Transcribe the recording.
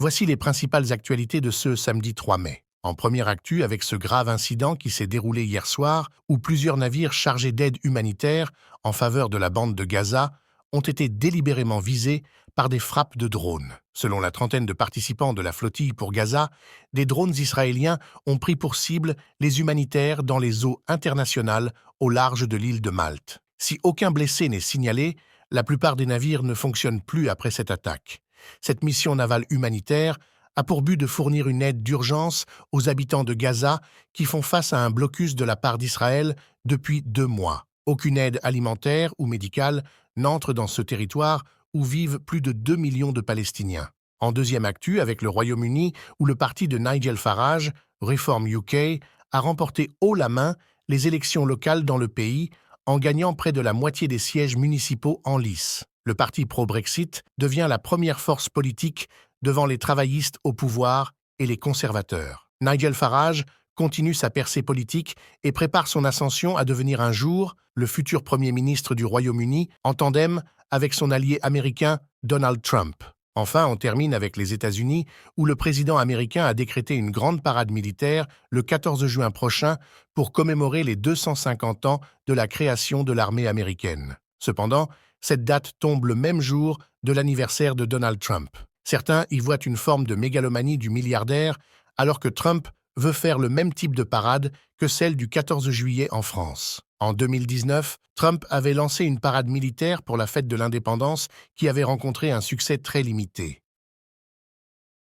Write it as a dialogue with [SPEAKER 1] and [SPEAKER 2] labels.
[SPEAKER 1] Voici les principales actualités de ce samedi 3 mai. En première actu, avec ce grave incident qui s'est déroulé hier soir, où plusieurs navires chargés d'aide humanitaire en faveur de la bande de Gaza ont été délibérément visés par des frappes de drones. Selon la trentaine de participants de la flottille pour Gaza, des drones israéliens ont pris pour cible les humanitaires dans les eaux internationales au large de l'île de Malte. Si aucun blessé n'est signalé, la plupart des navires ne fonctionnent plus après cette attaque. Cette mission navale humanitaire a pour but de fournir une aide d'urgence aux habitants de Gaza qui font face à un blocus de la part d'Israël depuis 2 mois. Aucune aide alimentaire ou médicale n'entre dans ce territoire où vivent plus de 2 millions de Palestiniens. En deuxième actu, avec le Royaume-Uni, où le parti de Nigel Farage, Reform UK, a remporté haut la main les élections locales dans le pays en gagnant près de la moitié des sièges municipaux en lice. Le parti pro-Brexit devient la première force politique devant les travaillistes au pouvoir et les conservateurs. Nigel Farage continue sa percée politique et prépare son ascension à devenir un jour le futur Premier ministre du Royaume-Uni en tandem avec son allié américain Donald Trump. Enfin, on termine avec les États-Unis, où le président américain a décrété une grande parade militaire le 14 juin prochain pour commémorer les 250 ans de la création de l'armée américaine. Cependant, cette date tombe le même jour de l'anniversaire de Donald Trump. Certains y voient une forme de mégalomanie du milliardaire, alors que Trump veut faire le même type de parade que celle du 14 juillet en France. En 2019, Trump avait lancé une parade militaire pour la fête de l'indépendance qui avait rencontré un succès très limité.